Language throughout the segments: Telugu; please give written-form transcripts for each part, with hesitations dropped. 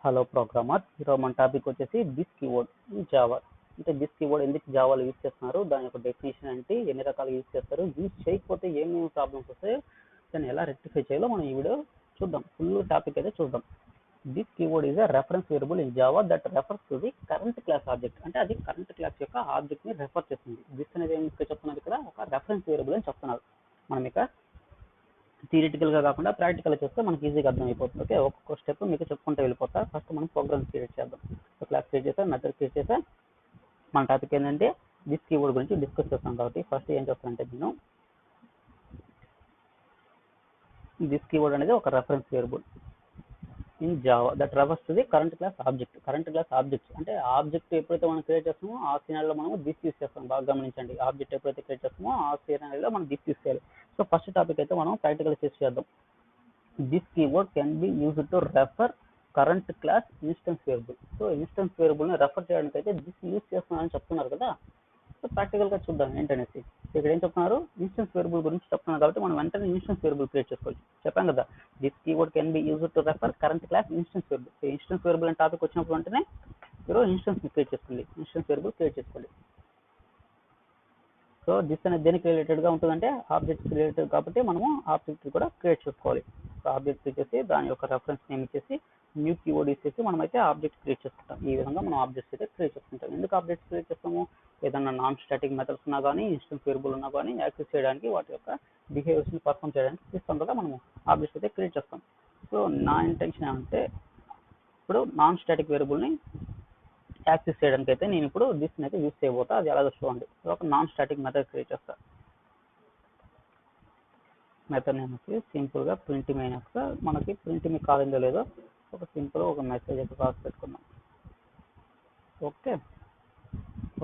హలో ప్రోగ్రామర్, ఈరోజు మన టాపిక్ వచ్చేసి దిస్ కీవర్డ్ ఇన్ జావా. అంటే దిస్ కీవర్డ్ ఎందుకు జావాలో యూజ్ చేస్తున్నారు, దాని యొక్క డెఫినేషన్ ఏంటి, ఎన్ని రకాలు యూజ్ చేస్తారు, యూజ్ చేయకపోతే ఏమేమి ప్రాబ్లమ్స్ వస్తాయి, దాన్ని ఎలా రెక్టిఫై చేయాలో మనం ఈ వీడియో చూద్దాం. ఫుల్ టాపిక్ అయితే చూద్దాం. This keyword is a reference variable in Java that refers to the current class object. అంటే అది కరెంట్ క్లాస్ యొక్క ఆబ్జెక్ట్ ని రెఫర్ చేస్తుంది. దిస్ అనేది ఏం చెప్తున్నారు ఇక్కడ, ఒక రెఫరెన్స్ వేరియబుల్ అని చెప్తున్నారు. మనం ఇక థియరిటికల్ గా కాకుండా ప్రాక్టికల్ చూస్తే మనకి ఈజీగా అర్థమైపోతుంది. ఓకే, ఒక్కొక్క స్టెప్ మీకు చెప్పుకుంటూ వెళ్ళిపోతా. ఫస్ట్ మనం ప్రోగ్రామ్ క్రియేట్ చేద్దాం. క్లాస్ క్రియేట్ చేసా, మెథడ్ క్రియేట్ చేసా. మన టాపిక్ ఏంటంటే దిస్ కీవర్డ్ గురించి డిస్కస్ చేస్తాం. కాబట్టి ఫస్ట్ ఏం చేస్తానంటే, నేను దిస్ కీవర్డ్ అనేది ఒక reference variable in Java that refers to the current class object. Current class object అంటే ఆబ్జెక్ట్ ఎప్పుడైతే మనం క్రియేట్ చేస్తామో ఆ సినారీలో మనం దిస్ యూస్ చేస్తాం. బాగా గమనించండి, ఆబ్జెక్ట్ ఎప్పుడైతే క్రియేట్ చేస్తామో ఆ సినారీలో మనం దిస్ యూస్ చేయాలి. సో ఫస్ట్ టాపిక్ అయితే మనం ప్రాక్టికల్ చేద్దాం. This keyword can be used to refer current class instance variable. So instance variable ని రెఫర్ చేయడానికి అయితే దిస్ యూజ్ చేస్తున్నారని చెప్తున్నారు కదా. సో ప్రాక్టికల్ గా చూద్దాం ఏంటనేసి. ఇక్కడ ఏం చెప్తున్నారు, ఇన్స్టెన్స్ వేరియబుల్ గురించి చెప్తున్నారు కాబట్టి మనం వెంటనే ఇన్స్టెన్స్ వేరియబుల్ క్రియేట్ చేసుకోవచ్చు. చెప్పాం కదా, this keyword can be used to refer current class instance variable. Instance variable అనే టాపిక్ వచ్చినప్పుడు వెంటనే మీరు ఇన్స్టెన్స్ క్రియేట్ చేసుకోండి, ఇన్స్టెన్స్ వేరియబుల్ క్రియేట్ చేసుకోండి. సో దిస్ అనేది దేనికి రిలేటెడ్ గా ఉంటుందంటే ఆబ్జెక్ట్ రిలేటెడ్, కాబట్టి మనము ఆబ్జెక్ట్ కూడా క్రియేట్ చేసుకోవాలి. సో ఆబ్జెక్ట్ ఇచ్చేసి దాని యొక్క రెఫరెన్స్ నేమ్ ఇచ్చేసి న్యూ కీవర్డ్ ఇచ్చేసి మనం అయితే ఆబ్జెక్ట్ క్రియేట్ చేసుకుంటాం. ఈ విధంగా మనం ఆబ్జెక్ట్స్ అయితే క్రియేట్ చేసుకుంటాం. ఎందుకు ఆబ్జెక్ట్స్ క్రియేట్ చేస్తాము, ఏదన్నా నాన్ స్టాటిక్ మెథడ్స్ ఉన్నా కానీ, ఇన్స్టెన్స్ వేరియబుల్ ఉన్నా కానీ యాక్సెస్ చేయడానికి, వాటి యొక్క బిహేవియర్స్ ని పర్ఫామ్ చేయడానికి ఇస్తాం కదా మనము ఆబ్జెక్ట్స్ అయితే క్రియేట్ చేస్తాం. సో నా ఇంటెన్షన్ ఏమంటే, ఇప్పుడు నాన్ స్టాటిక్ వేరియబుల్ ని యాక్సెస్ చేయడానికి అయితే నేను ఇప్పుడు దిస్ అయితే యూస్ చేయబోతా. అది ఎలాగో చూడండి. ఒక నాన్ స్టాటిక్ మెథడ్ క్రియేట్ చేస్తా. మెథడ్ నేమ్ వచ్చి సింపుల్ గా ప్రింట్ మైనస్, మనకి ప్రింట్ మీ కాలేదో లేదో ఒక సింపుల్ ఒక మెసేజ్ అయితే రాసి పెట్టుకున్నాం. ఓకే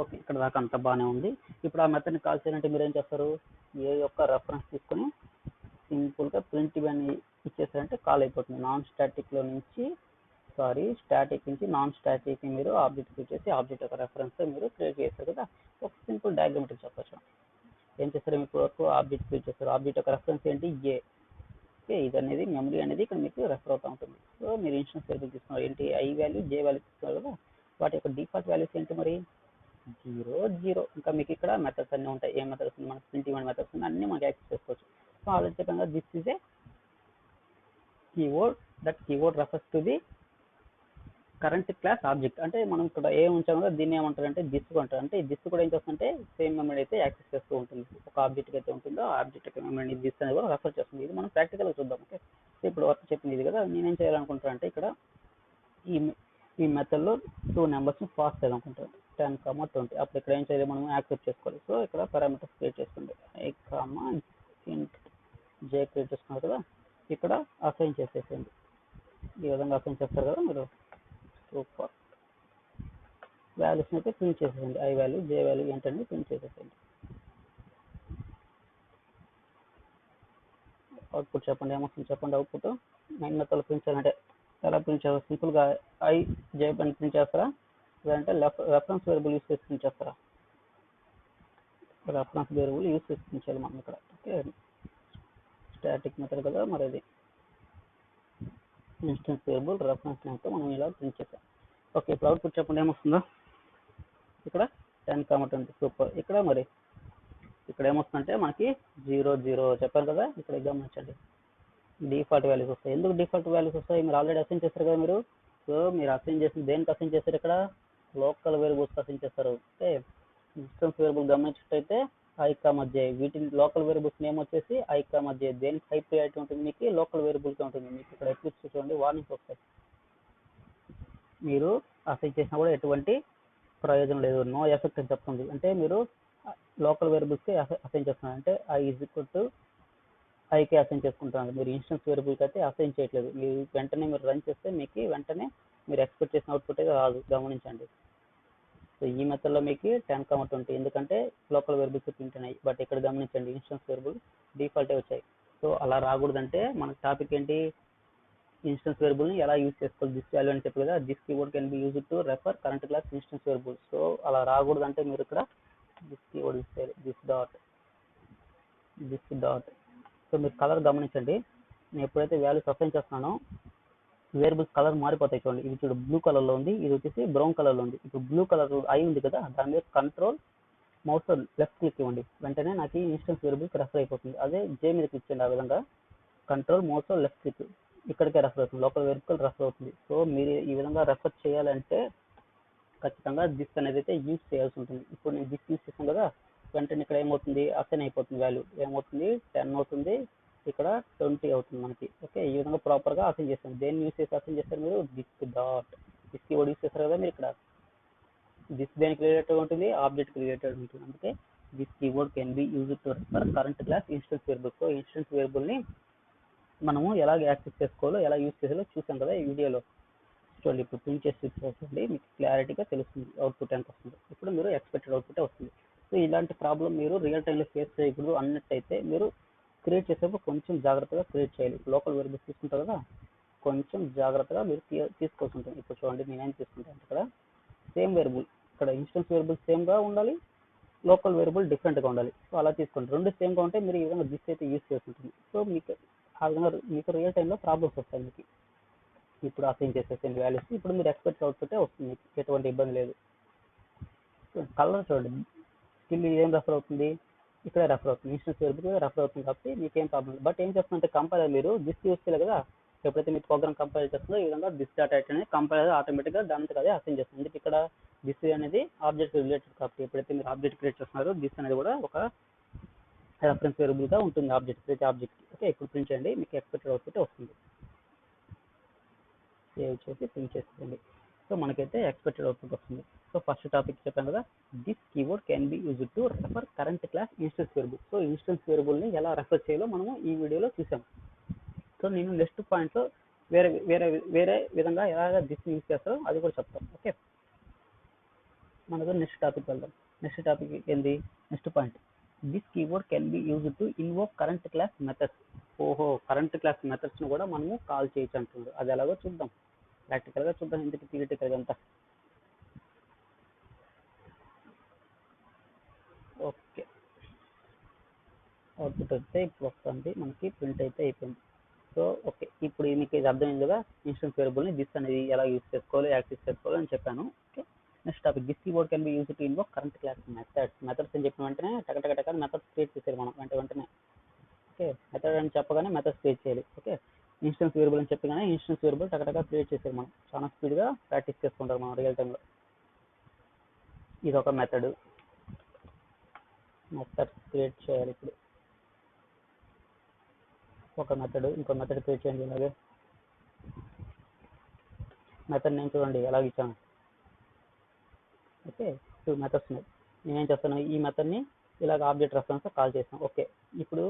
ఓకే, ఇక్కడ దాకా అంతా బాగానే ఉంది. ఇప్పుడు ఆ మెథడ్ని కాల్ చేయాలంటే మీరు ఏం చేస్తారు, ఏ యొక్క రెఫరెన్స్ తీసుకొని సింపుల్ గా ప్రింట్ అని ఇచ్చేసారంటే కాల్ అయిపోతుంది. నాన్ స్టాటిక్ లో నుంచి స్టాటిక్ నుంచి నాన్ స్టాటిక్ ని మీరు ఆబ్జెక్ట్ క్రియేట్ చేసి ఆబ్జెక్ట్ యొక్క రెఫరెన్స్ మీరు క్రియేట్ చేస్తారు కదా. ఒక సింపుల్ డయాగ్రామ్ చెప్పచ్చు. ఏం చేస్తారు, మీకు వరకు ఆబ్జెక్ట్ క్రియేట్ చేస్తారు. ఆబ్జెక్ట్ యొక్క రెఫరెన్స్ ఏంటి, ఏ. ఓకే, ఇది అనేది మెమరీ అనేది ఇక్కడ మీకు రెఫర్ అవుతూ ఉంటుంది. సో మీరు ఇన్స్టెన్స్ వేరియబుల్ తీసుకున్నారు ఏంటి, ఐ వాల్యూ, జే వాల్యూ తీసుకున్నారు కదా. వాటి యొక్క డిఫాల్ట్ వాల్యూస్ ఏంటి మరి, 0 0. ఇంకా మీకు ఇక్కడ మెథడ్స్ అన్నీ ఉంటాయి. ఏ మెథడ్స్ మనకి ప్రింట్ ఇవ్వండి మెథడ్స్ అన్ని మనకి యాక్సెస్ చేసుకోవచ్చు. సో ఆల్రెడీ చెప్పాం కదా, this is a keyword that keyword refers to the current class object. అంటే మనం ఇక్కడ ఏం ఉంచాం కదా, దీన్ని ఏమంటారు అంటే దిస్ అంటారు. అంటే దిస్ కూడా ఏం చేస్తుందంటే సేమ్ మెమరీ అయితే యాక్సెస్ చేస్తూ ఉంటుంది. ఒక ఆబ్జెక్ట్ అయితే ఉంటుందో ఆ ఆబ్జెక్ట్ యొక్క మెమరీ దిస్ అనేది కూడా రెఫర్ చేస్తుంది. ఇది మనం ప్రాక్టికల్ గా చూద్దాం. ఓకే, సో ఇప్పుడు వర్క్ చెప్పింది ఇది కదా. నేనేం చేయాలనుకుంటాను అంటే, ఇక్కడ ఈ మెథడ్ లో 2 నెంబర్స్ ని పాస్ చేయాలనుకుంటాను, 10, 20. అప్పుడు ఇక్కడ ఏం చేయాలి, మనం యాక్సెప్ట్ చేసుకోవాలి. సో ఇక్కడ పారామీటర్స్ క్రియేట్ చేసుకోండి. i, int j క్రియేట్ చేసుకున్నారు కదా. ఇక్కడ అసైన్ చేసేసేయండి. ఈ విధంగా అసైన్ చేస్తారు కదా మీరు. సూపర్, వాల్యూస్ అయితే ప్రింట్ చేసేయండి. ఐ వాల్యూ, జే వాల్యూ ఏంటంటే ప్రింట్ చేసేసేయండి. అవుట్పుట్ చెప్పండి, ఏమొస్తుంది చెప్పండి. అవుట్పుట్ 9 మెథడ్లు ప్రింట్ చేయాలంటే ఎలా ప్రింట్ చేస్తారు, సింపుల్గా ఐ, జే అని ప్రింట్ చేస్తారా, లేదంటే రెఫరెన్స్ వేరియబుల్ యూస్ చేసి ప్రింట్ చేస్తారా. రెఫరెన్స్ వేరియబుల్ యూస్ చేసి ప్రింట్ చేయాలి మనం ఇక్కడ. ఓకే, స్టాటిక్ మెథడ్ కదా మరి, అది ఇన్స్టెన్స్ వేరియబుల్ రెఫరెన్స్ నేమ్తో మనం ఇలా ప్రింట్ చేసాం. ఓకే, ఇప్పుడు అవుట్పుట్ చెప్పండి ఏమొస్తుందో. ఇక్కడ 10, 20. సూపర్. ఇక్కడ మరి ఇక్కడ ఏమొస్తుందంటే మనకి 0 0 చెప్పారు కదా. ఇక్కడ గమనించండి, డిఫాల్ట్ వాల్యూస్ వస్తాయి. ఎందుకు డిఫాల్ట్ వాల్యూస్ వస్తాయి, మీరు ఆల్రెడీ అసైన్ చేస్తారు కదా మీరు. సో మీరు అసైన్ చేసి దేనికి అసైన్ చేస్తారు, ఇక్కడ లోకల్ వేరియబుల్స్ అసైన్ చేస్తారు. ఓకే, ఇన్స్టెన్స్ వేరియబుల్ గమనించినట్టయితే ఐ, జే, వీటిని లోకల్ వేరియబుల్స్ నేమ్ వచ్చేసి ఐ, జే. దేనికి హై ప్రియారిటీ ఉంటుంది మీకు, లోకల్ వేరియబుల్కి ఉంటుంది. మీకు ఇక్కడ ఎక్లిప్స్ చూడండి, వార్నింగ్స్ వస్తాయి. మీరు అసైన్ చేసినా కూడా ఎటువంటి ప్రయోజనం లేదు, నో ఎఫెక్ట్ అని చెప్తుంది. అంటే మీరు లోకల్ వేరియబుల్స్కి అసైన్ చేస్తున్నారు అంటే I is equal to IK assign చేసుకుంటున్నారు. మీరు ఇన్స్టెన్స్ వేరియబుల్కి అయితే అసైన్ చేయట్లేదు. మీరు వెంటనే మీరు రన్ చేస్తే మీకు వెంటనే మీరు ఎక్స్పెక్ట్ చేసిన అవుట్పుట్ అయితే రాదు, గమనించండి. సో ఈ మెథడ్లో మీకు 10, 20, ఎందుకంటే లోకల్ వేరియబుల్స్ ప్రింట్ అయినాయి. బట్ ఇక్కడ గమనించండి, ఇన్స్టెన్స్ వేరియబుల్ డిఫాల్టే వచ్చాయి. సో అలా రాకూడదంటే మన టాపిక్ ఏంటి, ఇన్స్టెన్స్ వేరియబుల్ ని ఎలా యూజ్ చేసుకోవాలి. దిస్ వాల్యూ అని చెప్పి కదా, this keyword can be used to refer current class instance variable. So అలా రాకూడదంటే మీరు ఇక్కడ దిస్ కీవర్డ్ యూజ్ చేయాలి, దిస్ డాట్. సో మీరు కలర్ గమనించండి, నేను ఎప్పుడైతే వాల్యూస్ అసైన్ చేస్తున్నానో వేరియబుల్స్ కలర్ మారిపోతాయి చూడండి. ఇది చూడు బ్లూ కలర్లో ఉంది, ఇది వచ్చేసి బ్రౌన్ కలర్లో ఉంది. ఇప్పుడు బ్లూ కలర్ ఐ ఉంది కదా, దాని మీద కంట్రోల్ మౌస్ లెఫ్ట్ క్లిక్ ఇవ్వండి, వెంటనే నాకు ఈ ఇన్స్టెన్స్ వేరియబుల్కి రెఫర్ అయిపోతుంది. అదే జే మీద క్లిక్ చేయండి, ఆ విధంగా కంట్రోల్ మౌస్ లెఫ్ట్ క్లిక్ ఇక్కడికే రెఫర్ అవుతుంది, లోకల్ వేరియబుల్ రెఫర్ అవుతుంది. సో మీరు ఈ విధంగా రెఫర్ చేయాలంటే ఖచ్చితంగా దిస్ అనేది అయితే యూజ్ చేయాల్సి ఉంటుంది. ఇప్పుడు నేను దిస్ యూజ్ చేస్తాను కదా, వెంటనే ఇక్కడ ఏమవుతుంది, అసైన్ అయిపోతుంది, వాల్యూ ఏమవుతుంది 10 అవుతుంది, ఇక్కడ 20 అవుతుంది మనకి. ఓకే, ఈ విధంగా ప్రాపర్గా అసైన్ చేస్తాను. దేన్ని యూజ్ చేసి అసైన్ చేస్తారు మీరు, this dot this keyword use చేస్తారు కదా మీరు. ఇక్కడ దిస్ దేనికి రిలేటెడ్ ఉంటుంది, ఆబ్జెక్ట్కి రిలేటెడ్ ఉంటుంది. అందుకే this keyword can be used to refer current class instance variable. So instance వేరియబుల్ని మనము ఎలాగ యాక్సెస్ చేసుకోవాలో, ఎలా యూజ్ చేయాలో చూసాం కదా ఈ వీడియోలో. చూడండి, ఇప్పుడు ప్రింట్ చేసి చూడండి, మీకు క్లారిటీగా తెలుస్తుంది అవుట్పుట్ ఎంత వస్తుంది. ఇప్పుడు మీరు ఎక్స్పెక్టెడ్ అవుట్పుట్ వస్తుంది. సో ఇలాంటి ప్రాబ్లం మీరు రియల్ టైంలో ఫేస్ చేయకూడదు అన్నట్టయితే మీరు క్రియేట్ చేసేప్పుడు కొంచెం జాగ్రత్తగా క్రియేట్ చేయాలి. లోకల్ వేరియబుల్స్ తీసుకుంటారు కదా, కొంచెం జాగ్రత్తగా మీరు తీసుకోవాల్సి ఉంటుంది. ఇప్పుడు చూడండి, నేనేం తీసుకుంటాను, ఇక్కడ సేమ్ వేరియబుల్, ఇక్కడ ఇన్స్టెన్స్ వేరియబుల్ సేమ్గా ఉండాలి, లోకల్ వేరియబుల్ డిఫరెంట్గా ఉండాలి. సో అలా తీసుకోండి. రెండు సేమ్గా ఉంటే మీరు ఈ విధంగా దిస్ అయితే యూజ్ చేస్తుంటుంది. సో మీకు ఆ విధంగా మీకు రియల్ టైంలో ప్రాబ్లమ్స్ వస్తాయి మీకు. ఇప్పుడు అసైన్ చేసేసిన వాల్యూస్ ఇప్పుడు మీరు ఎక్స్పెక్ట్ అవుట్పుటే వస్తుంది, ఎటువంటి ఇబ్బంది లేదు. కలర్ చూడండి, స్టిల్ ఏం రెఫర్ అవుతుంది, ఇక్కడ రెఫర్ అవుతుంది, ఇన్స్టెన్స్ వేరియబుల్ రెఫర్ అవుతుంది, కాబట్టి మీకేం ప్రాబ్లం. బట్ ఏం చేస్తుందంటే కంపైలర్ మీరు దిస్ యూజ్ చేయాలి కదా, ఎప్పుడైతే మీరు ప్రోగ్రామ్ కంపైల్ చేస్తుందో ఈ విధంగా దిస్ డాట్ ఐటమ్ అనేది కంపైలర్ ఆటోమేటిక్గా దానికి అదే అసైన్ చేస్తుంది. ఎందుకు ఇక్కడ దిస్ అనేది ఆబ్జెక్ట్ రిలేటెడ్ కాబట్టి ఎప్పుడైతే మీరు ఆబ్జెక్ట్ క్రియేట్ చేస్తున్నారో దిస్ అనేది కూడా ఒక రెఫరెన్స్ వేరియబుల్గా ఉంటుంది ఆబ్జెక్ట్, ప్రతి ఆబ్జెక్ట్. ఓకే, ఇప్పుడు ప్రింట్ చేయండి, మీకు ఎక్స్పెక్టెడ్ అవుట్పుట్ వస్తుంది. సేవ్ చేసి ప్రింట్ చేసేయండి. సో మనకైతే ఎక్స్పెక్టెడ్ అవుట్పుట్ వస్తుంది. సో ఫస్ట్ టాపిక్ చెప్పాను కదా, this keyword can be used to refer current class instance variable. So instance వేరియబుల్ని ఎలా రెఫర్ చేయాలో మనము ఈ వీడియోలో చూసాం. సో నేను నెక్స్ట్ పాయింట్లో వేరే వేరే వేరే విధంగా ఎలాగ దిస్ యూజ్ చేస్తారో అది కూడా చెప్తాం. ఓకే, మనకు నెక్స్ట్ టాపిక్ వెళ్దాం. నెక్స్ట్ టాపిక్ ఏంది, next point, this keyword can be used to invoke current class methods. ఓహో, కరెంట్ క్లాస్ మెథడ్స్ను కూడా మనము కాల్ చేయొచ్చు అంటున్నారు. అది ఎలాగో చూద్దాం, ప్రాక్టికల్గా చూద్దాం, ఎందుకు థియరిటికల్గా అంతా. ఓకే, అవుట్పుట్ అయితే ఇప్పుడు వస్తుంది మనకి, ప్రింట్ అయితే అయిపోయింది. సో ఓకే, ఇప్పుడు మీకు ఇది అర్థమైంది కదా, ఇన్స్టెన్స్ వేరియబుల్ని దిస్ అనేది ఎలా యూజ్ చేసుకోవాలి, యాక్సెస్ చేసుకోవాలి అని చెప్పాను. Okay, next topic, this keyword can be use to invoke current class methods. Methods అని చెప్పిన వెంటనే టక మెథడ్స్ క్రియేట్ చేసేది మనం వెంటనే. ఓకే, మెథడ్ అని చెప్పగానే మెథడ్స్ క్రియేట్ చేయాలి. ఓకే, ఇన్స్టెన్స్ వేరియబుల్ అని చెప్పగానే ఇన్స్టెన్స్ వేరియబుల్ టక క్రియేట్ చేసేది మనం. చాలా స్పీడ్గా ప్రాక్టీస్ చేసుకుంటాం మనం రియల్ టైంలో. ఇది ఒక మెథడ్ క్రియేట్ చేయాలి. ఇప్పుడు ఒక మెథడ్, ఇంకో మెథడ్ క్రియేట్ చేయండి. అలాగే మెథడ్ నేను చూడండి ఎలా ఇచ్చాను. ఓకే, 2 మెథడ్స్ ఉన్నాయి. నేనేం చేస్తాను, ఈ మెథడ్ని ఇలాగ ఆబ్జెక్ట్ రెఫరెన్స్ కాల్ చేస్తాను. ఓకే, ఇప్పుడు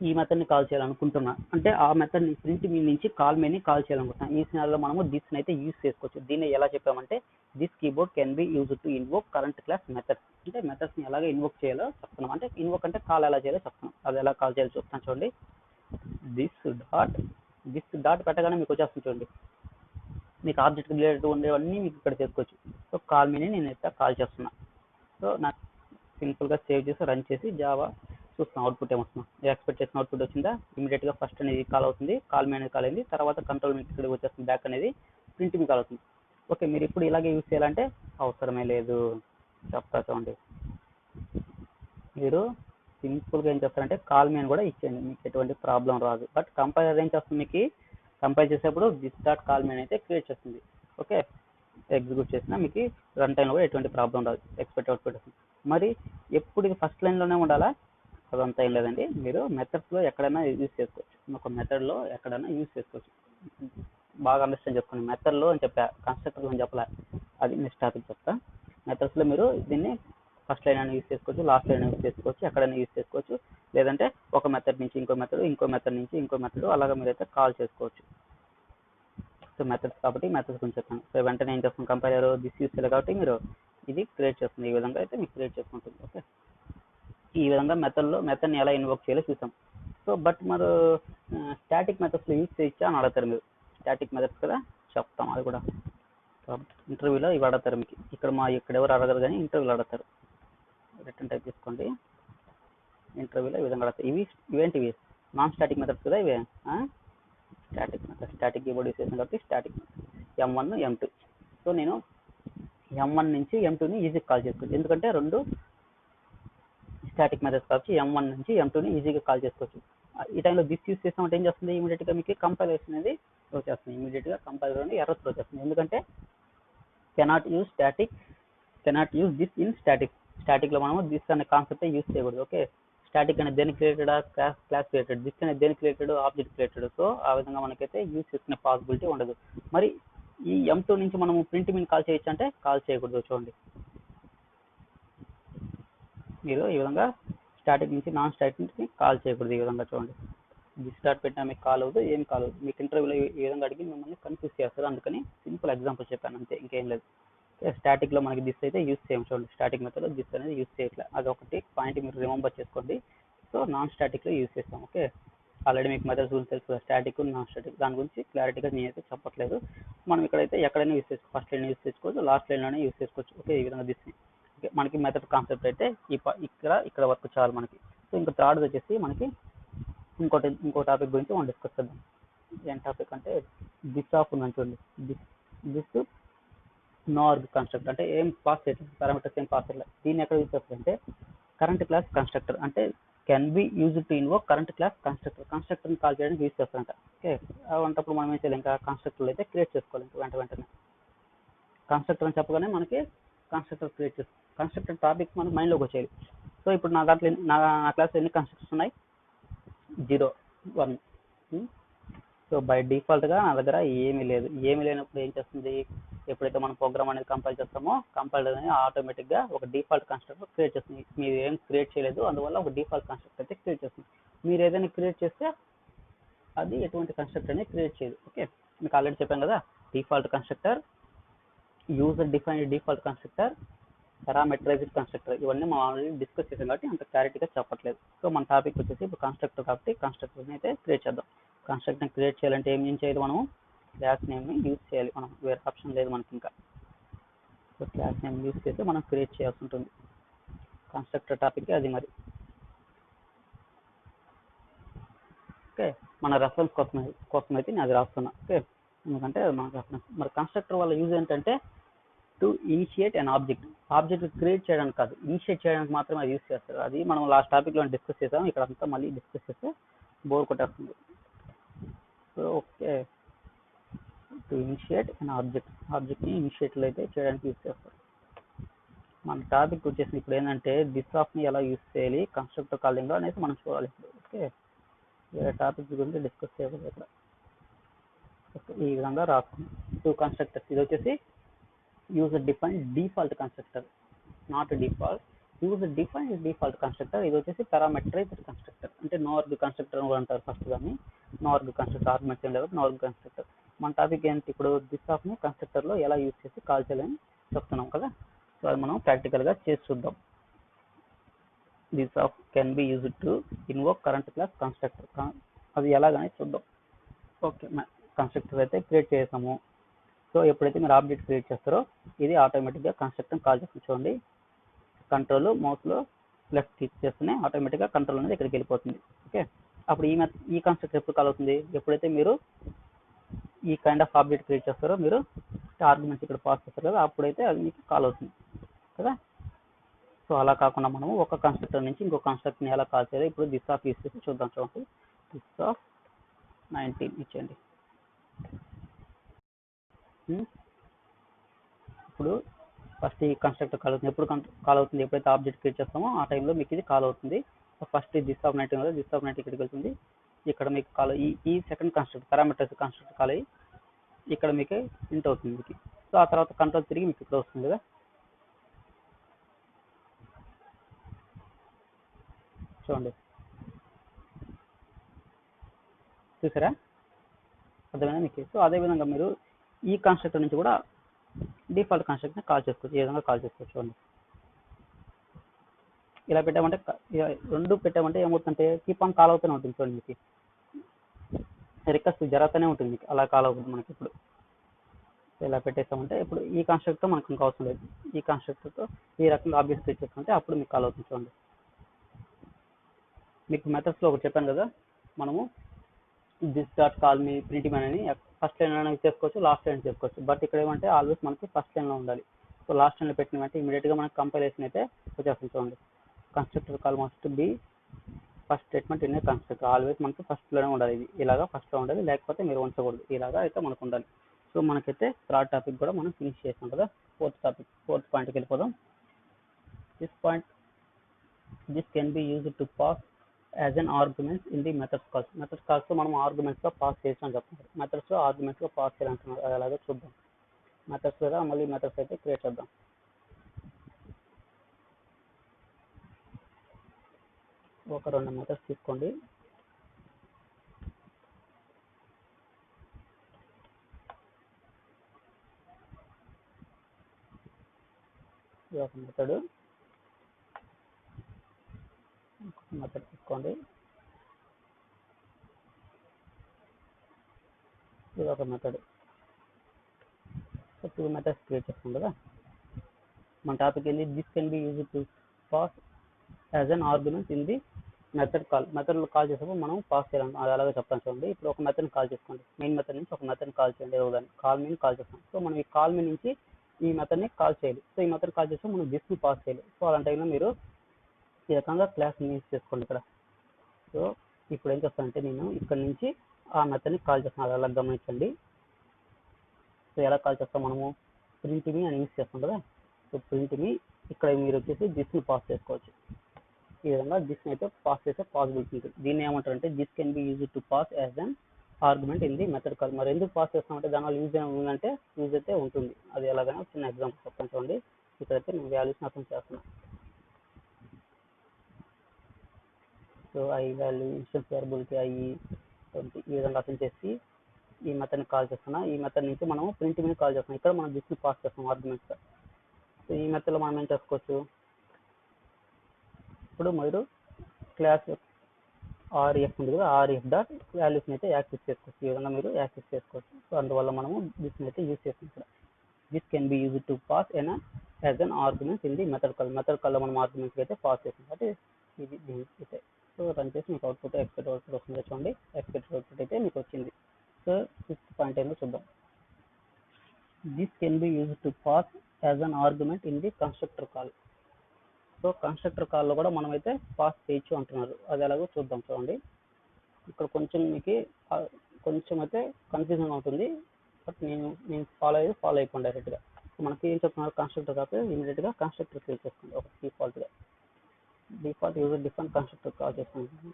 ఈ మెథడ్ని కాల్ చేయాలనుకుంటున్నా అంటే ఆ మెథడ్ని ప్రింట్ మీ నుంచి కాల్ మెయిన్ని కాల్ చేయాలనుకుంటున్నాను. ఈ సినారియోలో మనము దిస్ని అయితే యూజ్ చేసుకోవచ్చు. దీన్ని ఎలా చెప్పామంటే this keyword can be use to invoke current class methods. అంటే మెథడ్స్ని ఎలాగ ఇన్వోక్ చేయాలో చెప్తున్నాం. అంటే ఇన్వోక్ అంటే కాల్ ఎలా చేయాలో చెప్తున్నాం. అది ఎలా కాల్ చేయాలో చూస్తాను చూడండి. దిస్ డాట్ పెట్టగానే మీకు వచ్చేస్తుంది చూడండి. మీకు ఆబ్జెక్ట్ రిలేటెడ్ ఉండేవన్నీ మీకు ఇక్కడ చేసుకోవచ్చు. సో కాల్ మీని నేను అయితే కాల్ చేస్తున్నా. సో నాకు సింపుల్గా సేవ్ చేసి రన్ చేసి జావా చూస్తాం అవుట్పుట్ ఏమొస్తున్నాం. ఎక్స్పెక్ట్ చేసిన అవుట్పుట్ వచ్చిందా, ఇమీడియట్గా ఫస్ట్ అనేది కాల్ అవుతుంది, కాల్ మీ అనేది కాల్ అయింది, తర్వాత కంట్రోల్ మీకు ఇక్కడికి వచ్చేస్తుంది, బ్యాక్ అనేది ప్రింట్ మీ కాల్ అవుతుంది. ఓకే, మీరు ఇప్పుడు ఇలాగే యూజ్ చేయాలంటే అవసరమే లేదు, చెప్తా చూడండి. మీరు సింపుల్గా ఏం చేస్తారంటే కాల్ మీ అని కూడా ఇచ్చేయండి, మీకు ఎటువంటి ప్రాబ్లం రాదు. బట్ కంపైలర్ ఏం చేస్తుంది, మీకు కంపైల్ చేసేప్పుడు దిస్ డాట్ కాల్ మీ అయితే క్రియేట్ చేస్తుంది. ఓకే, ఎగ్జిక్యూట్ చేసినా మీకు రన్ టైంలో కూడా ఎటువంటి ప్రాబ్లం రాదు, ఎక్స్పెక్ట్ అవుట్పుట్ వస్తుంది. మరి ఎప్పుడు ఇది ఫస్ట్ లైన్లోనే ఉండాలా, అదంతా ఏం లేదండి. మీరు మెథడ్స్లో ఎక్కడైనా యూజ్ చేసుకోవచ్చు, ఒక మెథడ్లో ఎక్కడైనా యూజ్ చేసుకోవచ్చు. బాగా అండర్స్టాండ్ చేసుకోండి. మెథడ్లో అని చెప్పా, కన్స్ట్రక్టర్లో అని చెప్పలే, అది నెక్స్ట్ టాపిక్ చెప్తా. మెథడ్స్లో మీరు దీన్ని ఫస్ట్ లైన్ అయినా యూజ్ చేసుకోవచ్చు, లాస్ట్ లైన్ యూజ్ చేసుకోవచ్చు, ఎక్కడైనా యూజ్ చేసుకోవచ్చు. లేదంటే ఒక మెథడ్ నుంచి ఇంకో మెథడ్, ఇంకో మెథడ్ నుంచి ఇంకో మెథడ్, అలాగా మీరైతే కాల్ చేసుకోవచ్చు. సో మెథడ్స్ కాబట్టి మెథడ్స్ గురించి చెప్తాను. సో వెంటనే ఏం చేస్తాం, కంపైలర్ దిస్ యూజ్ చేయాలి కాబట్టి మీరు ఇది క్రియేట్ చేస్తుంది. ఈ విధంగా అయితే మీకు క్రియేట్ చేసుకుంటుంది. ఓకే, ఈ విధంగా మెథడ్ని ఎలా ఇన్వోక్ చేయాలో చూసాం. సో బట్ మరి స్టాటిక్ మెథడ్స్లో యూజ్ చేయొచ్చా అని అడుగుతారు మీరు. స్టాటిక్ మెథడ్స్ కదా చెప్తాం, అది కూడా ఇంటర్వ్యూలో ఇవి అడుగుతారు మీకు. ఇక్కడ ఎవరు అడగరు కానీ ఇంటర్వ్యూలో అడుగుతారు. రిటర్న్ టైప్ చేసుకోండి, ఇంటర్వ్యూలో ఈ విధంగా అడుగుతారు. ఇవేంటివి నాన్ స్టాటిక్ మెథడ్స్ కదా ఇవి. స్టాటిక్ కీబోర్డ్ యూస్ చేసాను కాబట్టి స్టాటిక్ M1 M2. సో నేను M1 నుంచి M2ని ఈజీగా కాల్ చేసుకోవచ్చు, ఎందుకంటే రెండు స్టాటిక్ మెథడ్స్ కాబట్టి M1 నుంచి M2ని ఈజీగా కాల్ చేసుకోవచ్చు. ఈ టైంలో దిస్ యూస్ చేస్తామంటే ఏం చేస్తుంది, ఇమీడియట్గా మీకు కంపైలేషన్ అనేది వచ్చేస్తుంది, ఇమీడియట్గా కంపైలర్ అనేది ఎర్రర్స్ వచ్చేస్తుంది, ఎందుకంటే కెనాట్ యూస్ దిస్ ఇన్ స్టాటిక్లో మనము దిస్ అనే కాన్సెప్ట్ యూస్ చేయకూడదు. ఓకే, స్టాటిక్ అనేది దేని క్రియేటెడ్, క్లాస్ క్రియేటెడ్, దిస్ అనేది దేని క్రియేటెడ్, ఆబ్జెక్ట్ క్రియేటెడ్. సో ఆ విధంగా మనకైతే యూస్ చేసుకునే పాసిబిలిటీ ఉండదు. మరి ఈ M2 నుంచి మనము ప్రింట్ మీన్ కాల్ చేయొచ్చు అంటే కాల్ చేయకూడదు. చూడండి, మీరు ఈ విధంగా స్టాటిక్ నుంచి నాన్ స్టాటిక్ని కాల్ చేయకూడదు. ఈ విధంగా చూడండి, దిస్ స్టార్ట్ పెట్టినా మీకు కాల్ అవ్వదు, ఏం కాల్ అవ్వదు. మీకు ఇంటర్వ్యూలో ఈ విధంగా అడిగి మిమ్మల్ని కన్ఫ్యూజ్ చేస్తారు, అందుకని సింపుల్ ఎగ్జాంపుల్ చెప్పాను అంతే, ఇంకేం లేదు. స్టాటిక్లో మనకి దిస్ అయితే యూస్ చేయం. చూడండి, స్టాటిక్ మెథడ్లో దిస్ అనేది యూస్ చేయట్లేదు, అది ఒకటి పాయింట్ మీరు రిమెంబర్ చేసుకోండి. సో నాన్ స్టాటిక్లో యూస్ చేస్తాం. ఓకే, ఆల్రెడీ మీకు మెథడ్స్ గురించి తెలుసు, స్టాటిక్ నాన్ స్టాటిక్, దాని గురించి క్లారిటీగా నేనైతే చెప్పట్లేదు. మనం ఇక్కడైతే ఎక్కడైనా యూస్ చేసుకోవచ్చు, ఫస్ట్ లైన్ యూస్ చేసుకోవచ్చు, లాస్ట్ లైన్లోనే యూస్ చేసుకోవచ్చు. ఓకే, ఈ విధంగా దిస్ ఓకే, మనకి మెథడ్ కాన్సెప్ట్ అయితే ఇక్కడ వరకు చాలు మనకి. సో ఇంకా థర్డ్ వచ్చేసి మనకి ఇంకో టాపిక్ గురించి మనం డిస్కస్ చేద్దాం. ఏం టాపిక్ అంటే దిస్ ఆఫ్ ఉందని చూడండి, దిస్ నార్గ్ కన్స్ట్రక్టర్ అంటే ఏం పాస్ చేయట్లేదు, పారామీటర్స్ ఏం పాస్ చేయట్లేదు. దీన్ని ఎక్కడ యూజ్ చేస్తారంటే కరెంట్ క్లాస్ కన్స్ట్రక్టర్, అంటే can be use to invoke current class కన్స్ట్రక్టర్ని కాల్ చేయడానికి యూజ్ చేస్తారంట. ఓకే, అలాంటప్పుడు మనం ఏం చేయాలి, ఇంకా కన్స్ట్రక్టర్లు అయితే క్రియేట్ చేసుకోవాలి. ఇంకా వెంటనే కన్స్ట్రక్టర్ అని చెప్పగానే మనకి కన్స్ట్రక్టర్ క్రియేట్ చేస్తాం. కన్స్ట్రక్టర్ టాపిక్ మనకి మైండ్లోకి వచ్చేది. సో ఇప్పుడు నా దాంట్లో నా క్లాస్లో ఎన్ని కన్స్ట్రక్టర్స్ ఉన్నాయి, 0, 1. సో బై డిఫాల్ట్గా నా దగ్గర ఏమీ లేనప్పుడు ఏం చేస్తుంది, ఎప్పుడైతే మనం ప్రోగ్రామ్ అనేది కంపైల్ చేస్తామో కంపైలర్ అనేది ఆటోమేటిక్గా ఒక డిఫాల్ట్ కన్స్ట్రక్టర్ క్రియేట్ చేస్తుంది. మీరు ఏం క్రియేట్ చేయలేదు, అందువల్ల ఒక డిఫాల్ట్ కన్స్ట్రక్టర్ అయితే క్రియేట్ చేస్తుంది. మీరు ఏదైనా క్రియేట్ చేస్తే అది ఎటువంటి కన్స్ట్రక్టర్ అనేది క్రియేట్ చేయదు. ఓకే, మీకు ఆల్రెడీ చెప్పాను కదా, default constructor, user defined default constructor, parameterised constructor, ఇవన్నీ మనం ఆల్రెడీ డిస్కస్ చేసాం కాబట్టి అంత క్లారిటీగా చెప్పట్లేదు. సో మన టాపిక్ వచ్చేసి ఇప్పుడు కన్స్ట్రక్టర్ కాబట్టి కన్స్ట్రక్టర్ని అయితే క్రియేట్ చేద్దాం. కన్స్ట్రక్టర్ని క్రియేట్ చేయాలంటే ఏం చేయాలి, మనము క్లాస్ నేమ్ని యూజ్ చేయాలి, మనం వేరే ఆప్షన్ లేదు మనకి ఇంకా. సో క్లాస్ నేమ్ యూజ్ చేస్తే మనం క్రియేట్ చేయాల్సి ఉంటుంది. కన్స్ట్రక్టర్ టాపిక్ అది మరి. ఓకే, మన రెఫరెన్స్ కోసం అయితే నేను అది రాస్తున్నా. ఓకే, ఎందుకంటే మనకు రెఫరెన్స్. మరి కన్స్ట్రక్టర్ వల్ల యూజ్ ఏంటంటే to initiate an object create చేయడానికి కాదు, ఇనిషియేట్ చేయడానికి మాత్రమే అది యూజ్ చేస్తారు. అది మనం లాస్ట్ టాపిక్లో డిస్కస్ చేసాం, ఇక్కడ అంతా మళ్ళీ డిస్కస్ చేస్తే బోర్ కొట్టేస్తుంది. సో ఓకే, టు ఇనిషియేట్ అన్ ఆబ్జెక్ట్ని ఇనిషియేట్లో అయితే చేయడానికి యూజ్ చేస్తారు. మన టాపిక్ వచ్చేసి ఇప్పుడు ఏంటంటే దిస్ ఆఫ్ని ఎలా యూజ్ చేయాలి కన్స్ట్రక్టర్ కాలింగ్లో అనేది మనం చూడాలి. ఓకే, వేరే టాపిక్ గురించి డిస్కస్ చేయకూడదు ఇక్కడ. ఓకే, ఈ విధంగా రాసుకుందాం. 2 కన్స్ట్రక్టర్స్, ఇది వచ్చేసి user defined default constructor, not default, user defined default constructor. ఇది వచ్చేసి పారామీటరైజ్డ్ కన్స్ట్రక్టర్, అంటే నార్గ్ కన్స్ట్రక్టర్ అని అంటారు ఫస్ట్ దాన్ని. నార్గ్ కన్స్ట్రక్టర్ ఆర్గ్యుమెంట్స్ ఏం లేదు, నార్గ్ కన్స్ట్రక్టర్. మన టాపిక్ ఏంటి ఇప్పుడు, దిస్ ఆఫ్ని కన్స్ట్రక్టర్లో ఎలా యూజ్ చేసి కాల్ చేయాలని చెప్తున్నాం కదా. సో అది మనం ప్రాక్టికల్గా చేసి చూద్దాం. This of can be used to invoke current class constructor, అది ఎలాగనే చూద్దాం. ఓకే, కన్స్ట్రక్టర్ అయితే క్రియేట్ చేసాము. సో ఎప్పుడైతే మీరు ఆబ్జెక్ట్ క్రియేట్ చేస్తారో ఇది ఆటోమేటిక్గా కన్స్ట్రక్టర్ కాల్ చేస్తుంది. చూడండి, కంట్రోల్ మౌస్లో లెఫ్ట్ క్లిక్ చేస్తేనే ఆటోమేటిక్గా కంట్రోల్ అనేది ఇక్కడికి వెళ్ళిపోతుంది. ఓకే, అప్పుడు ఈ కన్స్ట్రక్టర్ ఎప్పుడు కాల్ అవుతుంది, ఎప్పుడైతే మీరు ఈ కైండ్ ఆఫ్ ఆబ్జెక్ట్ క్రియేట్ చేస్తారో, మీరు ఆర్గ్యుమెంట్స్ ఇక్కడ పాస్ చేస్తారు కదా, అప్పుడైతే అది మీకు కాల్ అవుతుంది కదా. సో అలా కాకుండా మనము ఒక కన్స్ట్రక్టర్ నుంచి ఇంకో కన్స్ట్రక్టర్ని ఎలా కాల్ చేయాలి ఇప్పుడు దిస్ ఆఫ్ యూస్ చేసి చూద్దాం. చూడండి, దిస్ ఆఫ్ 19 ఇచ్చేయండి. ఇప్పుడు ఫస్ట్ ఈ కన్స్ట్రక్టర్ కాల్ అవుతుంది. ఎప్పుడు కాల్ అవుతుంది, ఎప్పుడైతే ఆబ్జెక్ట్ క్రియేట్ చేస్తామో ఆ టైంలో మీకు ఇది కాల్ అవుతుంది. సో ఫస్ట్ దిస్ ఆఫ్ 19 కదా, దిస్ ఆఫ్ 19 ఇక్కడికి వెళ్తుంది. ఇక్కడ మీకు కాల్ ఈ second constructor parameters constructor call అయ్యి ఇక్కడ మీకు ఇంట్ అవుతుంది మీకు. సో ఆ తర్వాత కంట్రోల్ తిరిగి మీకు ఇక్కడ వస్తుంది కదా. చూడండి, చూసారా, అర్థమైనా మీకు. సో అదేవిధంగా మీరు ఈ కన్స్ట్రక్టర్ నుంచి కూడా డిఫాల్ట్ కన్స్ట్రక్టర్ని కాల్ చేసుకోవచ్చు, ఏ విధంగా కాల్ చేసుకోవచ్చు. చూడండి, ఇలా పెట్టామంటే రెండు పెట్టామంటే ఏమవుతుందంటే కీప్ ఆన్ కాల్ అవుతూనే ఉంటుంది. చూడండి, మీకు రిక్వెస్ట్ జరుగుతూనే ఉంటుంది మీకు, అలా కాల్ అవుతుంది మనకి. ఇప్పుడు ఇలా పెట్టేస్తామంటే ఇప్పుడు ఈ కన్స్ట్రక్టర్ మనకు ఇంకా అవసరం లేదు, ఈ కన్స్ట్రక్టర్తో ఈ రకంగా ఆబ్జెక్ట్ క్రియేట్ చేసుకుంటే అప్పుడు మీకు కాల్ అవుతుంది. చూడండి, మీకు మెథడ్స్లో ఒకటి చెప్పాను కదా, మనము this dot call me print అని ఫస్ట్ లైన్ అయినా చేసుకోవచ్చు, లాస్ట్ లైన్ చేసుకోవచ్చు. బట్ ఇక్కడ ఏమంటే ఆల్వేస్ మనకి ఫస్ట్ లైన్లో ఉండాలి. సో లాస్ట్ లైన్లో పెట్టినట్టే ఇమీడియట్గా మనకి కంపైలేషన్ అయితే వచ్చేస్తుంది. చూడండి, constructor call must be first statement in a constructor. Always మనకి ఫస్ట్లోనే ఉండాలి. ఇది ఇలాగా ఫస్ట్లో ఉండాలి, లేకపోతే మీరు ఉంచకూడదు. ఇలాగా అయితే మనకు ఉండాలి. సో మనకైతే థర్డ్ టాపిక్ కూడా మనం ఫినిష్ చేసాం కదా. ఫోర్త్ పాయింట్కి వెళ్ళిపోదాం. This can be used to pass as an arguments in the methods calls. Methods calls మనం ఆర్గ్యుమెంట్స్గా పాస్ చేసాం చెప్తున్నారు. మెథడ్స్లో ఆర్గ్యుమెంట్స్గా పాస్ చేయాలంటున్నారు. అది అలాగే చూద్దాం. మెథడ్స్ కదా, మళ్ళీ మెథడ్స్ అయితే క్రియేట్ చేద్దాం. ఒక 2 మెథడ్స్ తీసుకోండి. ఇది ఒక మెథడ్ తీసుకోండి. ఇది ఒక మెథడ్. సో 2 మెథడ్స్ క్రియేట్ చేస్తాం కదా. మన టాపిక్ ఏంది? This can be used to pass as an arguments in the method call. మెథడ్లో కాల్ చేసేప్పుడు మనం పాస్ చేయాలి. అది అలాగే చెప్తాను చూడండి. ఇప్పుడు ఒక మెథడ్ని కాల్ చేసుకోండి. మెయిన్ మెథడ్ నుంచి ఒక మెథడ్ని కాల్ చేయండి. ఏదోదాన్ని కాల్ మీని కాల్ చేస్తాం. సో మనం ఈ కాల్ మీ నుంచి ఈ మెథడ్ని కాల్ చేయాలి. సో ఈ మెథడ్ కాల్ చేస్తే మనం దిస్ని పాస్ చేయాలి. సో అలాంటి టైంలో మీరు ఈ రకంగా క్లాస్ యూజ్ చేసుకోండి ఇక్కడ. సో ఇప్పుడు ఏం చేస్తానంటే నేను ఇక్కడ నుంచి ఆ మెథడ్ని కాల్ చేస్తాను. అది అలా గమనించండి. సో ఎలా కాల్ చేస్తాం మనము? ప్రింట్ మీ అని యూజ్ చేస్తాం కదా. సో ప్రింట్ మీ ఇక్కడ మీరు వచ్చేసి దిస్ని పాస్ చేసుకోవచ్చు. ఈ విధంగా దిస్ని అయితే పాస్ చేసే పాసిబిలిటీ ఉంటుంది. దీన్ని ఏమంటారంటే this can be use to pass as an argument in the method call. మరి ఎందుకు పాస్ చేస్తామంటే దానివల్ల యూజ్ ఏముందంటే యూజ్ అయితే ఉంటుంది. అది ఎలాగైనా చిన్న ఎగ్జాంపుల్ చెప్తాను చూడండి. ఇక్కడైతే నేను వాల్యూస్ని అర్థం చేస్తున్నాను. So I value instance variability I ఈ విధంగా అర్థం చేసి ఈ మెథడ్ని కాల్ చేస్తున్నా. ఈ మెథడ్ నుంచి మనం ప్రింట్ మీద కాల్ చేస్తున్నాం. ఇక్కడ మనం దిస్ని పాస్ చేస్తాం ఆర్గ్యుమెంట్స్. సో ఈ మెథడ్లో మనం ఏం చేసుకోవచ్చు? ఇప్పుడు మీరు క్లాస్ ఆర్ఎఫ్ ఉంది కదా, ఆర్ఎఫ్ డాట్ వాల్యూస్ని అయితే యాక్సెస్ చేసుకోవచ్చు. ఈ విధంగా మీరు యాక్సెస్ చేసుకోవచ్చు. సో అందువల్ల మనము దిస్ని అయితే యూజ్ చేస్తాం ఇక్కడ. This can be use to pass as an argument in the method call. Method కాల్లో మనం ఆర్గ్యుమెంట్స్ అయితే పాస్ చేస్తాం. అంటే ఇది అయితే సో రన్ చేసి మీకు అవుట్పుట్ ఎక్స్పెక్ట్ అవుట్పుట్ వస్తుంది. చూడండి, ఎక్స్పెక్ట్ అవుట్పుట్ అయితే మీకు వచ్చింది. సో 6th పాయింట్ ఏంటో చూద్దాం. This can be use to pass as an argument in the constructor call. So constructor కాల్లో కూడా మనం అయితే పాస్ చేయొచ్చు అంటున్నారు. అది ఎలాగో చూద్దాం. చూడండి, ఇక్కడ కొంచెం మీకు కొంచెం అయితే కన్ఫ్యూజన్ అవుతుంది. బట్ నేను ఫాలో అయిపోండి డైరెక్ట్గా. మనకి ఏం చెప్తున్నారు? కన్స్ట్రక్టర్ కాకపోతే ఇమీడియట్గా కన్స్ట్రక్టర్ క్రియేట్ చేసుకోండి. ఒక default user different constructor call చేసుకుంటాం.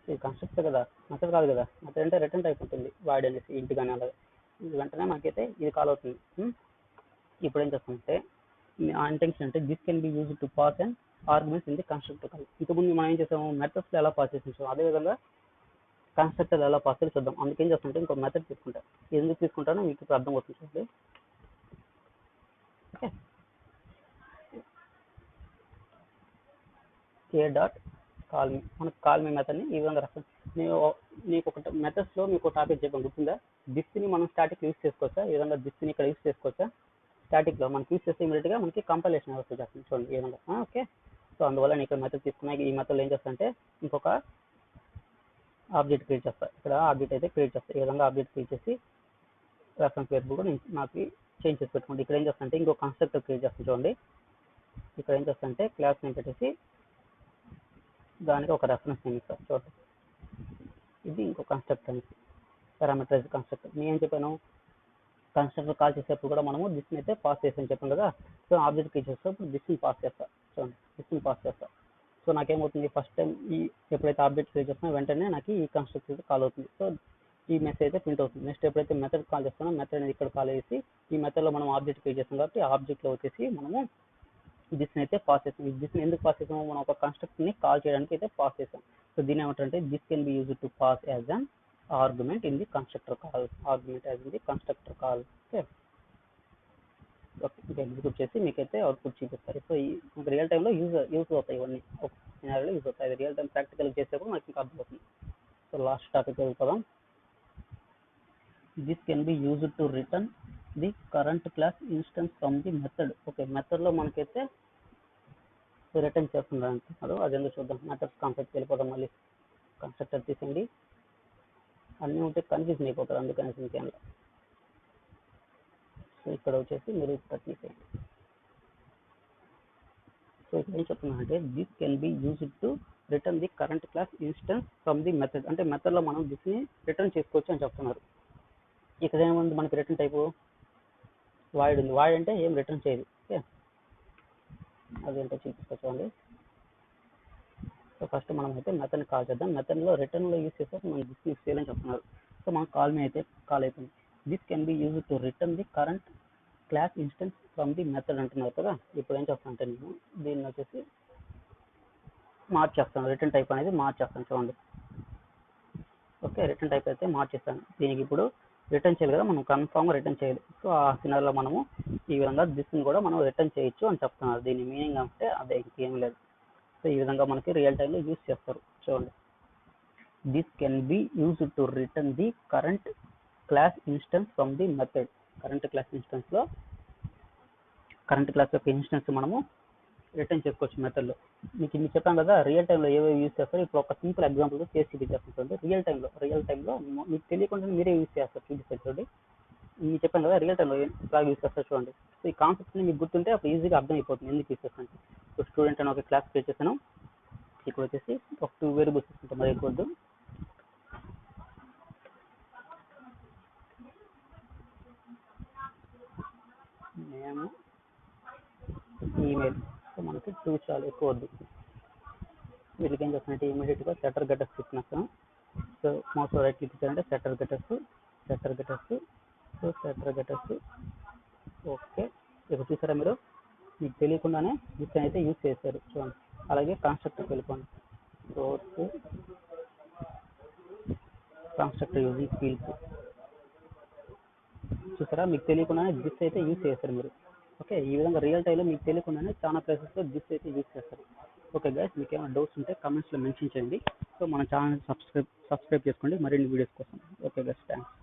ఇది కన్స్ట్రక్టర్ కదా, మెథడ్ కాదు కదా. మెథడ్ అంటే రిటర్న్ టైప్ ఉంటుంది, వాడి అనేసి ఇంటి కానీ అలాగే. వెంటనే మనకైతే ఇది కాల్ అవుతుంది. ఇప్పుడు ఏం చేస్తామంటే ఆ ఇంటెన్షన్ అంటే this can be use to pass and arguments in the constructor call. ఇంతకుముందు మనం ఏం చేసాము? మెథడ్స్లో ఎలా పాస్ చేసాము, అదేవిధంగా కన్స్ట్రక్టర్ ఎలా పాస్ చేసి చూద్దాం. అందుకేం చేస్తుంటే ఇంకో మెథడ్ తీసుకుంటా. ఎందుకు తీసుకుంటానో మీకు ఇప్పుడు అర్థం అవుతుంది చూడండి. Okay, A dot call me. మనకు కాల్ మీ మెథడ్ని ఈ విధంగా రాస్తాం. మీకు ఒక మెథడ్స్లో మీకు టాపిక్ చెప్పడం గుర్తుందా? దిస్ని మనం స్టాటిక్ యూజ్ చేసుకోవచ్చా? ఈ విధంగా దిస్ని ఇక్కడ యూజ్ చేసుకోవచ్చా? స్టాటిక్లో మనకి యూజ్ చేస్తే ఇమీడియట్గా మనకి కంపైలేషన్ వస్తుంది చేస్తుంది. చూడండి ఈ విధంగా. ఓకే, సో అందువల్ల నేను ఇక్కడ మెథడ్ తీసుకున్నా. ఈ మెథడ్లో ఏం చేస్తానంటే ఇంకొక ఆబ్జెక్ట్ క్రియేట్ చేస్తా. ఇక్కడ ఆబ్జెక్ట్ అయితే క్రియేట్ చేస్తా. ఈ విధంగా ఆబ్జెక్ట్ క్రియేట్ చేసి రెఫరెన్స్ వేరియబుల్ కూడా నాకు చేంజ్ చేసి పెట్టుకోండి. ఇక్కడ ఏం చేస్తానంటే ఇంకో కన్స్ట్రక్టర్ క్రియేట్ చేస్తాను. చూడండి, ఇక్కడ ఏం చేస్తానంటే క్లాస్ నేమ్ పెట్టేసి దానికి ఒక రెఫరెన్స్ నేమ్ ఇస్తాను. చూడండి, ఇది ఇంకో కన్స్ట్రక్టర్ అనేసి పారామీటరైజ్ కన్స్ట్రక్టర్. నేను ఏం చెప్పాను? కన్స్ట్రక్టర్ కాల్ చేసేప్పుడు కూడా మనము దిస్ని అయితే పాస్ చేస్తాను చెప్పాను కదా. సో ఆబ్జెక్ట్ క్రియేట్ చేసేటప్పుడు దిస్ని పాస్ చేస్తా. చూడండి, దిస్ని పాస్ చేస్తా. సో నాకేమవుతుంది? ఫస్ట్ టైం ఎప్పుడైతే ఆబ్జెక్ట్ క్రియేట్ చేస్తున్నా వెంటనే నాకు ఈ కన్స్ట్రక్టర్ కాల్ అవుతుంది. సో ఈ మెసేజ్ అయితే ప్రింట్ అవుతుంది. నెక్స్ట్ ఎప్పుడైతే మెథడ్ కాల్ చేస్తానో మెథడ్ అనేది ఇక్కడ కాల్ చేసి ఈ మెథడ్లో మనం ఆబ్జెక్ట్ క్రియేట్ చేస్తాం కాబట్టి ఆబ్జెక్ట్లో వచ్చేసి మనము దిస్ని అయితే పాస్ చేస్తాం. దిస్ని ఎందుకు పాస్ చేస్తాము? మనం ఒక కన్స్ట్రక్టర్ని కాల్ చేయడానికి అయితే పాస్ చేస్తాం. సో దీని ఏమంటారంటే this can be use to pass as an argument in the constructor call. Argument as in the constructor call. Okay, ఇంకా ఎగ్జిక్యూట్ చేసి మీకైతే అవుట్పుట్ చూపిస్తారు. సో మనకు రియల్ టైంలో యూజ్ అవుతాయి. ఇవన్నీ ఒక సినారియోలో యూజ్ అవుతాయి. అది రియల్ టైం ప్రాక్టికల్ చేసేప్పుడు మనకి ఇంకా అర్థమవుతుంది. సో లాస్ట్ టాపిక్ వెళ్ళిపోదాం. This can be use to return the current class instance from the method. Okay, మెథడ్లో మనకైతే రిటర్న్ చేస్తున్నారు అంటున్నారు. అది ఎందుకు చూద్దాం. మెథడ్స్ కాన్సెప్ట్ వెళ్ళిపోదాం. మళ్ళీ కన్స్ట్రక్టర్ తీసేయండి, అన్నీ ఉంటే కన్ఫ్యూజన్ అయిపోతారు, అందుకని ఇంకేం. సో ఇక్కడ వచ్చేసి మీరు ఇక్కడ తీసేయండి. సో ఇక్కడ ఏం చెప్తున్నా అంటే this can be used to return the current class instance from the method, అంటే మెథడ్లో మనం దిస్ని రిటర్న్ చేసుకోవచ్చు అని చెప్తున్నారు. ఇక్కడ ఏముంది మనకి రిటర్న్ టైపు వాయిడ్ ఉంది, వాయిడ్ అంటే ఏం రిటర్న్ చేయదు. ఓకే, అదేంటో చూపించుకోండి. సో ఫస్ట్ మనం అయితే మెథడ్ని కాల్ చేద్దాం. మెథడ్లో రిటర్న్లో యూజ్ చేస్తే మనం దిస్ యూజ్ చేయాలని చెప్తున్నారు. సో మనం కాల్ మీ అయితే కాల్ అయిపోయింది. This can be use to return the current class instance from the method అంటున్నారు కదా. ఇప్పుడు ఏం చేస్తాను అంటే నేను దీన్ని వచ్చేసి మార్చేస్తాను, రిటర్న్ టైప్ అనేది మార్చేస్తాను చూడండి. ఓకే, రిటర్న్ టైప్ అయితే మార్చేస్తాను. దీనికి ఇప్పుడు రిటర్న్ చేయాలి కదా, మనం కన్ఫామ్గా రిటర్న్ చేయాలి. సో ఆ సినారీలో మనము ఈ విధంగా దిస్ని కూడా మనం రిటర్న్ చేయొచ్చు అని చెప్తున్నారు. దీని మీనింగ్ అంటే అదే, ఇంకేం లేదు. సో ఈ విధంగా మనకి రియల్ టైంలో యూజ్ చేస్తారు చూడండి. This can be used to return the current class instance from the method. Current class ఇన్స్టెన్స్లో కరెంట్ క్లాస్ యొక్క ఇన్స్టెన్స్ మనము రిటర్న్ చేసుకోవచ్చు మెథడ్లో. మీకు ఇన్ని చెప్పాను కదా రియల్ టైంలో ఏవేవి యూజ్ చేస్తారు. ఇప్పుడు ఒక సింపుల్ ఎగ్జాంపుల్ చేసి చూపిస్తుంది. రియల్ టైంలో మీకు తెలియకుండా మీరే యూజ్ చేస్తారు, చూపిస్తారు చూడండి. మీకు చెప్పాను కదా రియల్ టైంలో బాగా యూజ్ చేస్తారు చూడండి. సో ఈ కాన్సెప్ట్ని మీకు గుర్తుంటే అప్పుడు ఈజీగా అర్థమైపోతుంది ఎందుకు యూజ్ చేస్తాను. సో స్టూడెంట్ అని ఒక క్లాస్ క్రియేట్ చేశాను. ఇక్కడ వచ్చేసి ఒక 2 వేరియబుల్స్ తీసుకుంటాం, మరి ఎక్కువద్దు. Name, email. సో మనకి 2 చాలు, ఎక్కువ వద్దు. వీళ్ళకి ఏం చేస్తానంటే ఇమీడియట్గా సెటర్ గెటర్స్ తీసుకున్నాను. సో మౌస్ రైట్ క్లిక్ ఇచ్చారంటే setter getters. So setter getters okay. ఇక్కడ చూసారా మీరు, మీకు తెలియకుండానే దిస్ అయితే యూజ్ చేశారు చూడండి. అలాగే కన్స్ట్రక్టర్కి వెళ్ళిపోండి. Source constructor using fields. చూసారా, మీకు తెలియకుండానే దిస్ అయితే యూజ్ చేస్తారు మీరు. ఓకే, ఈ విధంగా రియల్ టైంలో మీకు తెలియకుండానే చాలా ప్లేసెస్లో దిస్ అయితే యూజ్ చేస్తారు. ఓకే గైస్, మీకు ఏమైనా డౌట్స్ ఉంటే కమెంట్స్లో మెన్షన్ చేయండి. సో మన ఛానల్ సబ్స్క్రైబ్ చేసుకోండి మరిన్ని వీడియోస్ కోసం. Okay guys, thanks.